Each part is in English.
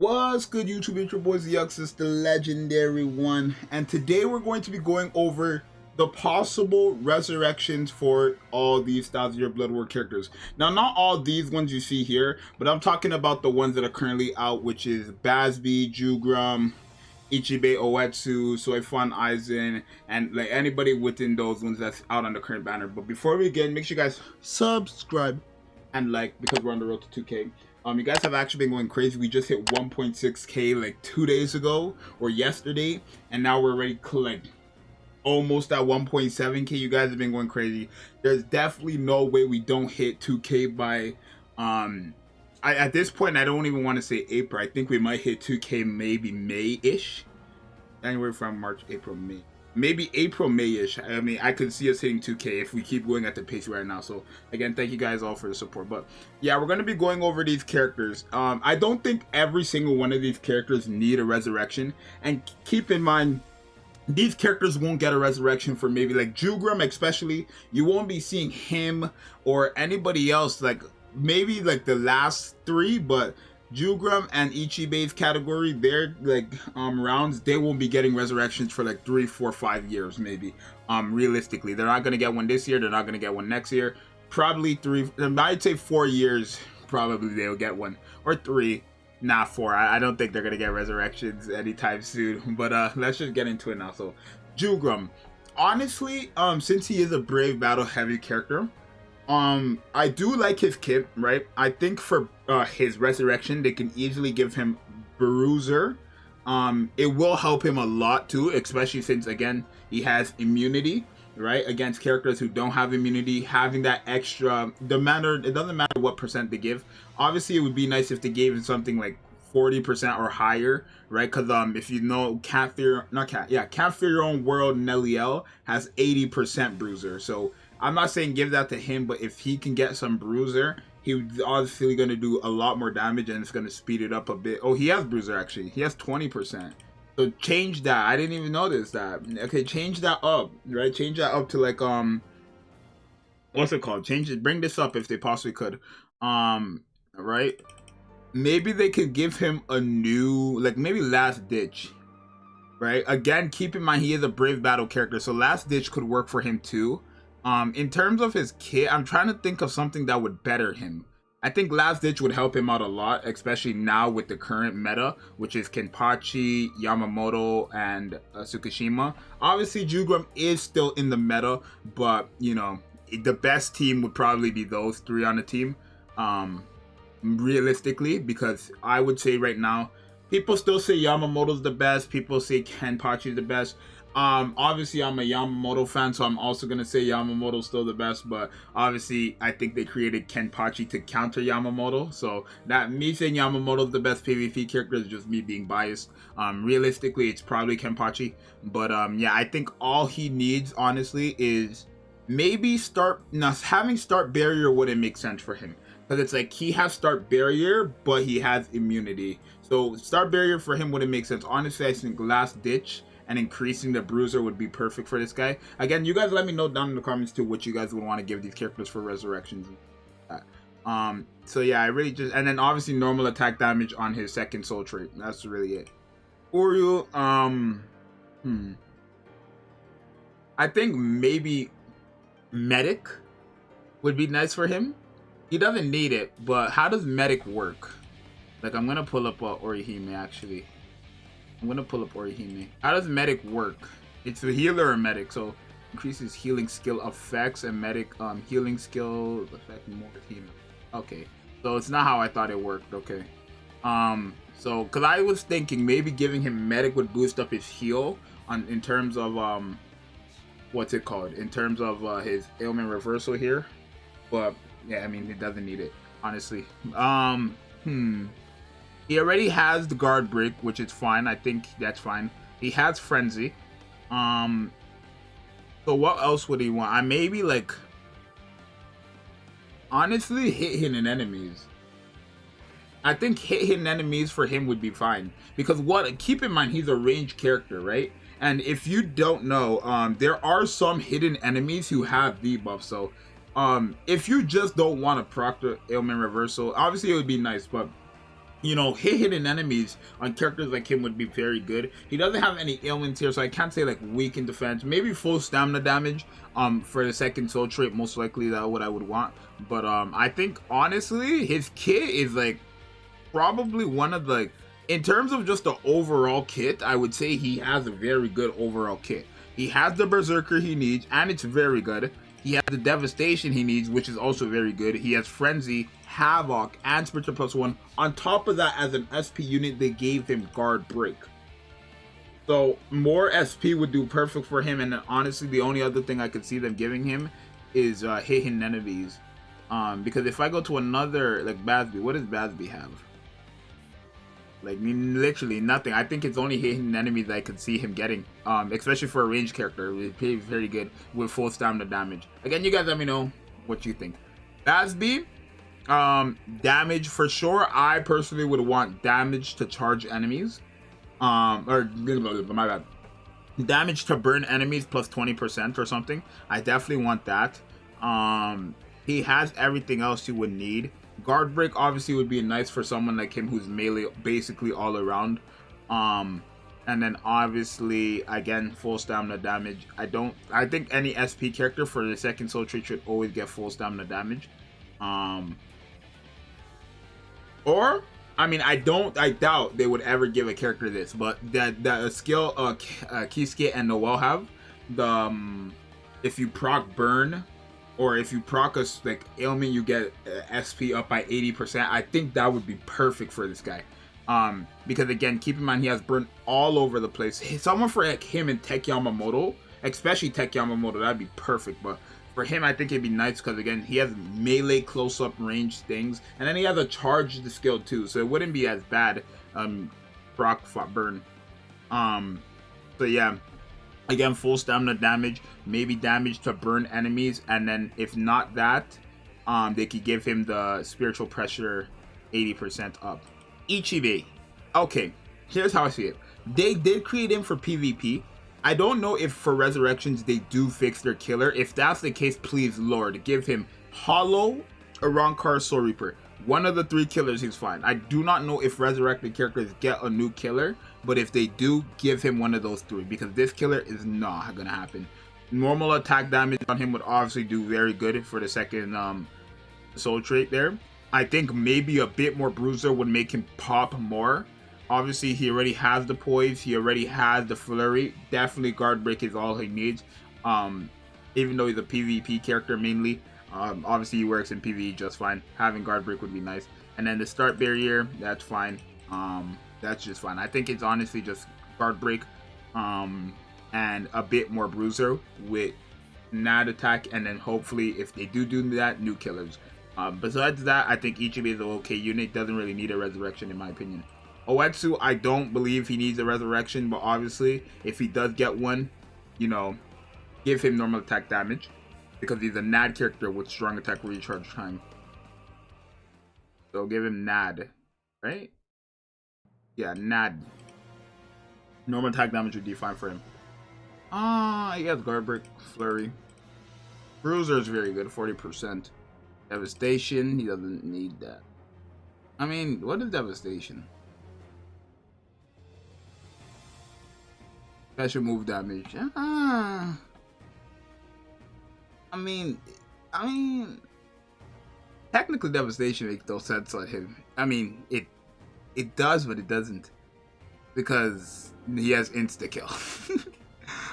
What's good, YouTube? It's your boy Yuxus, the legendary one, and today we're going to be going over the possible resurrections for all these Thousand Year Blood War characters. Now, not all these ones you see here, but I'm talking about the ones that are currently out, which is Basby, Jugrum, Ichibe Oetsu, Soifun Aizen, and like anybody within those ones that's out on the current banner. But before we begin, make sure you guys subscribe and like, because we're on the road to 2K. You guys have actually been going crazy. We just hit 1.6K like 2 days ago or yesterday, and now we're already like almost at 1.7K. You guys have been going crazy. There's definitely no way we don't hit 2K by at this point I don't even want to say April. I think we might hit 2K maybe May-ish. January, from March, April, May. Maybe April, May-ish. I mean, I could see us hitting 2K if we keep going at the pace right now. So again, thank you guys all for the support. But yeah, we're going to be going over these characters. I don't think every single one of these characters need a resurrection. And keep in mind, these characters won't get a resurrection for maybe like Jugrum especially. You won't be seeing him or anybody else like maybe like the last three, but Jugrum and Ichibe's category, their like rounds, they won't be getting resurrections for like 3, 4, 5 years maybe. Realistically, they're not gonna get one this year. They're not gonna get one next year. Probably 3. I'd say 4 years. Probably they'll get one, or 3. Not 4. I don't think they're gonna get resurrections anytime soon. But let's just get into it now. So Jugrum, honestly, since he is a brave battle heavy character, I do like his kit, right? I think for his resurrection, they can easily give him Bruiser. It will help him a lot too, especially since again he has immunity, right? Against characters who don't have immunity, having that extra, it doesn't matter what percent they give. Obviously, it would be nice if they gave him something like 40% or higher, right? Because if you know, Can't Fear Your Own World, Nelliel has 80% Bruiser. So I'm not saying give that to him, but if he can get some Bruiser, he's obviously going to do a lot more damage, and it's going to speed it up a bit. Oh, he has Bruiser actually. He has 20%. So change that. I didn't even notice that. Okay, change that up, right? Change that up to like what's it called? Change it. Bring this up if they possibly could. Right? Maybe they could give him a new, like maybe Last Ditch. Right? Again, keep in mind he is a brave battle character, so Last Ditch could work for him too. In terms of his kit, I'm trying to think of something that would better him. I think Last Ditch would help him out a lot, especially now with the current meta, which is Kenpachi, Yamamoto, and Tsukishima. Obviously, Jugrum is still in the meta, but, you know, the best team would probably be those 3 on the team, realistically, because I would say right now, people still say Yamamoto's the best, people say Kenpachi's the best. Obviously I'm a Yamamoto fan, so I'm also gonna say Yamamoto's still the best, but obviously I think they created Kenpachi to counter Yamamoto, so that me saying Yamamoto's the best PvP character is just me being biased. Realistically it's probably Kenpachi, but yeah, I think all he needs honestly is maybe having start barrier wouldn't make sense for him, because it's like he has start barrier but he has immunity, so start barrier for him wouldn't make sense. Honestly, I think Last Ditch and increasing the Bruiser would be perfect for this guy. Again, you guys let me know down in the comments too what you guys would want to give these characters for resurrections. So yeah, I really just, and then obviously normal attack damage on his second soul trait. That's really it. Oryu, I think maybe Medic would be nice for him. He doesn't need it, but how does Medic work? Like, I'm gonna pull up Orihime actually. I'm gonna pull up Orihime. How does Medic work? It's a healer or medic, so increases healing skill effects, and medic healing skill effect more healing. Okay, so it's not how I thought it worked. Okay, so because I was thinking maybe giving him medic would boost up his heal in terms of what's it called? In terms of his ailment reversal here, but yeah, I mean he doesn't need it honestly. He already has the guard break, which is fine. I think that's fine. He has frenzy. So what else would he want? I maybe like honestly hit-hitting enemies. I think hit-hitting enemies for him would be fine, because keep in mind he's a ranged character, right? And if you don't know, there are some hidden enemies who have debuffs. So if you just don't want to proctor ailment reversal, obviously it would be nice, but you know, hidden enemies on characters like him would be very good. He doesn't have any ailments here, so I can't say like weak in defense. Maybe full stamina damage for the second soul trait, most likely that's what I would want. But I think honestly his kit is like probably one of the, in terms of just the overall kit, I would say he has a very good overall kit. He has the Berserker he needs, and it's very good. He has the Devastation he needs, which is also very good. He has Frenzy, Havoc, and Spiritual +1. On top of that, as an SP unit, they gave him Guard Break. So more SP would do perfect for him, and honestly, the only other thing I could see them giving him is hidden enemies. Because if I go to another, like Basby, what does Basby have? Like literally nothing. I think it's only hidden enemies that I could see him getting. Especially for a ranged character. It's very, very good with full stamina damage. Again, you guys let me know what you think. Basby, damage for sure. I personally would want damage to charge enemies. Or my bad. Damage to burn enemies plus 20% or something. I definitely want that. He has everything else you would need. Guard Break obviously would be nice for someone like him who's melee basically all around. And then obviously again full stamina damage. I think any SP character for the second soul trait should always get full stamina damage. Or I mean I doubt they would ever give a character this, but that skill Kisuke and Noel have the if you proc burn, or if you proc a like ailment, you get SP up by 80%. I think that would be perfect for this guy. Because again, keep in mind he has burn all over the place. Someone for like him and Tech Yamamoto, especially Tech Yamamoto, that'd be perfect. But for him, I think it'd be nice because again, he has melee close-up range things, and then he has a charged skill too, so it wouldn't be as bad. Proc burn. So yeah. Again, full stamina damage, maybe damage to burn enemies, and then if not that, they could give him the spiritual pressure 80% up. Ichibe. Okay, here's how I see it. They did create him for PvP. I don't know if for Resurrections they do fix their killer. If that's the case, please, Lord, give him Hollow, Arankar, Soul Reaper. One of the three killers, he's fine. I do not know if resurrected characters get a new killer, but if they do, give him one of those three, because this killer is not gonna happen. Normal attack damage on him would obviously do very good for the second soul trait there. I think maybe a bit more bruiser would make him pop more. Obviously, he already has the poise, he already has the flurry. Definitely guard break is all he needs. Even though he's a PvP character mainly. Obviously he works in PvE just fine. Having guard break would be nice. And then the start barrier, that's fine. That's just fine. I think it's honestly just guard break and a bit more bruiser with NAD attack, and then hopefully if they do that, new killers. Besides that, I think Ichibe is an okay unit. Doesn't really need a resurrection in my opinion. Oetsu, I don't believe he needs a resurrection, but obviously if he does get one, you know, give him normal attack damage, because he's a NAD character with strong attack recharge time. So give him NAD, right? Yeah, NAD. Normal attack damage would be fine for him. He has guard break, flurry. Bruiser is very good, 40%. Devastation, he doesn't need that. I mean, what is devastation? Special move damage. I mean, technically devastation makes no sense on him. I mean, it does, but it doesn't, because he has insta kill.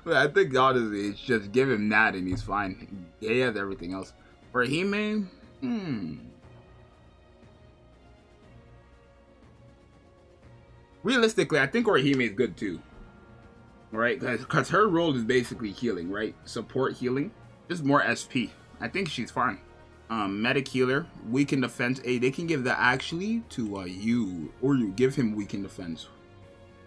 But I think honestly, it's just give him that and he's fine. He has everything else. For Hime, realistically, I think Orihime is good too. Right? Because her role is basically healing, right? Support healing. Just more SP. I think she's fine. Medic healer, weaken defense. Hey, they can give that actually to you, or you give him weaken defense.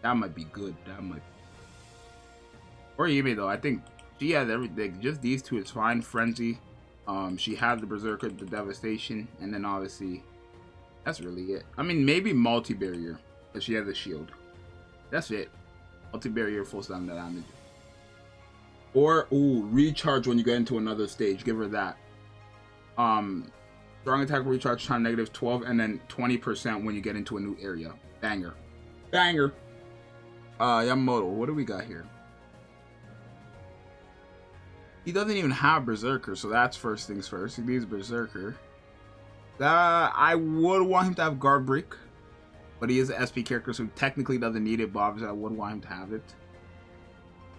That might be good. That might. Or Yumi though, I think she has everything. Just these two is fine. Frenzy. She has the Berserker, the Devastation, and then obviously that's really it. I mean, maybe multi barrier, but she has a shield. That's it. Multi barrier, full stamina damage. Or recharge when you get into another stage. Give her that. Strong attack recharge time -12, and then 20% when you get into a new area. Banger. Banger. Yamamoto, what do we got here? He doesn't even have Berserker, so that's first things first. He needs Berserker. I would want him to have Guard Break, but he is an SP character, so he technically doesn't need it, but obviously I would want him to have it.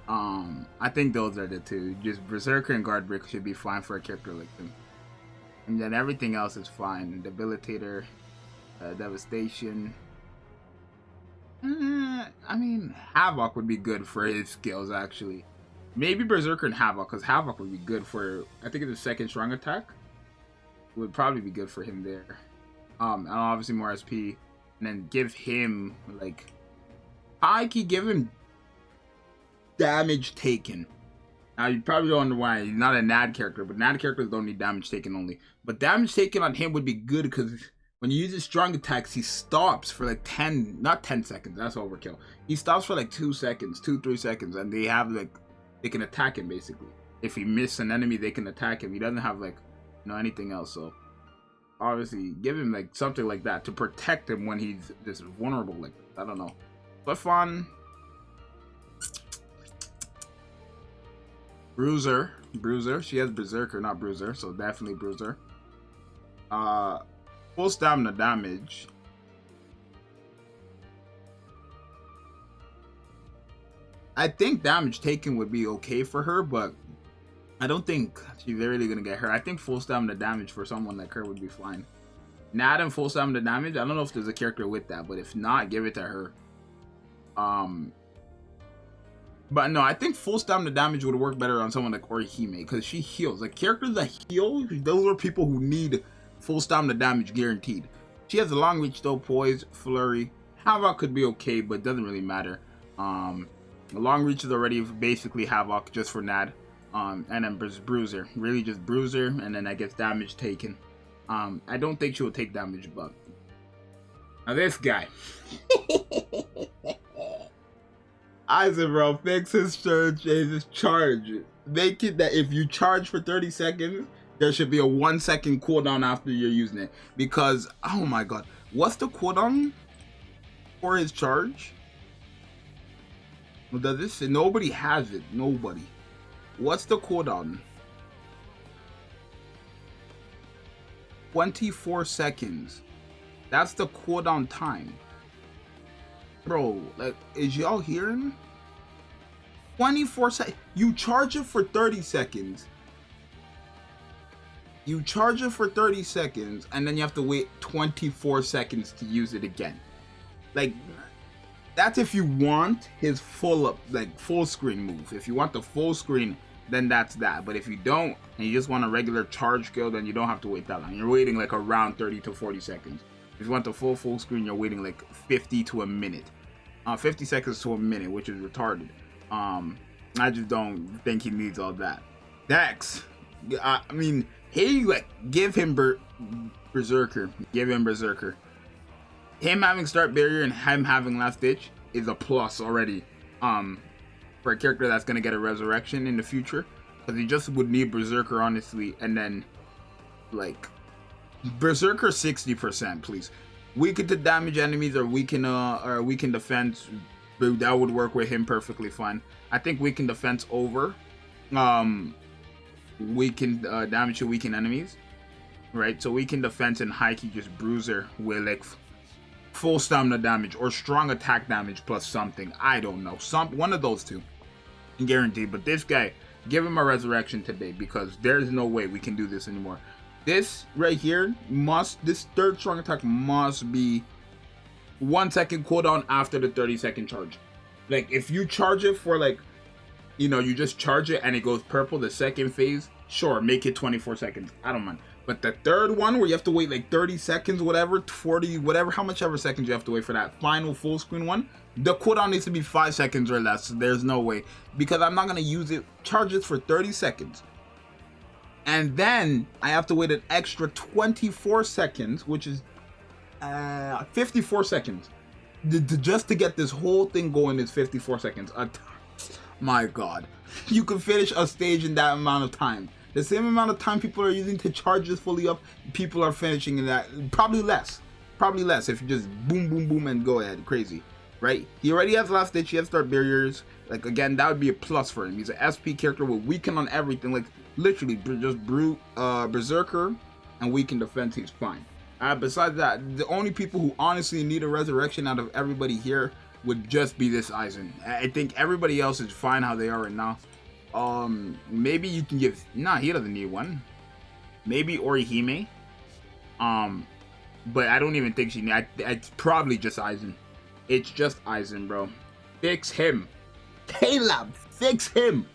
I think those are the two. Just Berserker and Guard Break should be fine for a character like him. And then everything else is fine. Debilitator, Devastation. I mean, Havoc would be good for his skills, actually. Maybe Berserker and Havoc, because Havoc would be good for, I think it's a second strong attack. Would probably be good for him there. And obviously more SP. And then give him, like, I could give him damage taken. Now, you probably don't know why. He's not a NAD character, but NAD characters don't need damage taken only. But damage taken on him would be good because when you use his strong attacks, he stops for like not 10 seconds. That's overkill. He stops for like 2 seconds, 2-3 seconds, and they have like, they can attack him basically. If he misses an enemy, they can attack him. He doesn't have like, you know, anything else. So obviously, give him like something like that to protect him when he's just vulnerable. Like, I don't know. But fun. Bruiser. She has Berserker, not Bruiser, so definitely Bruiser. Full stamina damage. I think damage taken would be okay for her, but I don't think she's really gonna get hurt. I think full stamina damage for someone like her would be fine. Not in full stamina damage. I don't know if there's a character with that, but if not, give it to her. But no, I think full stamina damage would work better on someone like Orihime because she heals. Like characters that heal, those are people who need full stamina damage guaranteed. She has a long reach though, poise, flurry. Havoc could be okay, but doesn't really matter. The long reach is already basically Havoc just for NAD. And then Bruiser, really just Bruiser, and then I guess damage taken. I don't think she will take damage, but now this guy. I said, bro, fix his charge. Make it that if you charge for 30 seconds, there should be a 1 second cooldown after you're using it. Because, oh my god, what's the cooldown for his charge? Does this say? Nobody has it. Nobody. What's the cooldown? 24 seconds. That's the cooldown time. Bro, like, is y'all hearing? 24 seconds. You charge it for 30 seconds. You charge it for 30 seconds, and then you have to wait 24 seconds to use it again. Like, that's if you want his full screen move. If you want the full screen, then that's that. But if you don't, and you just want a regular charge skill, then you don't have to wait that long. You're waiting like around 30 to 40 seconds. If you want the full screen, you're waiting like 50 to a minute. 50 seconds to a minute, which is retarded. I just don't think he needs all that. Dex, I mean, hey, like, give him Berserker. Give him Berserker. Him having Start Barrier and him having Last Ditch is a plus already. For a character that's gonna get a resurrection in the future, because he just would need Berserker honestly, and then like Berserker 60%, please. Weaken to damage enemies or weaken defense. That would work with him perfectly fine. I think weaken defense over weaken damage to weaken enemies, right? So weaken defense and high key just Bruiser with like full stamina damage or strong attack damage plus something. I don't know, one of those two, guaranteed. But this guy, give him a resurrection today because there's no way we can do this anymore. This right here this third strong attack must be 1 second cooldown after the 30-second charge. Like if you charge it for like, you know, you just charge it and it goes purple, the second phase, sure, make it 24 seconds. I don't mind. But the third one where you have to wait like 30 seconds, whatever, 40, whatever, how much ever seconds you have to wait for that final full screen one, the cooldown needs to be 5 seconds or less. There's no way. Because I'm not going to use it, charge it for 30 seconds. And then I have to wait an extra 24 seconds, which is 54 seconds. Just to get this whole thing going is 54 seconds. My god. You can finish a stage in that amount of time. The same amount of time people are using to charge this fully up, people are finishing in that. Probably less. Probably less if you just boom, boom, boom and go ahead. Crazy. Right? He already has Last Ditch. He has Start Barriers. Like, again, that would be a plus for him. He's an SP character with Weaken on everything. Like, literally, just Berserker and Weaken defense, he's fine. Besides that, the only people who honestly need a resurrection out of everybody here would just be this Aizen. I think everybody else is fine how they are right now. Maybe you can give... Nah, he doesn't need one. Maybe Orihime. But I don't even think she needs... It's probably just Aizen. It's just Aizen, bro. Fix him. Caleb, fix him.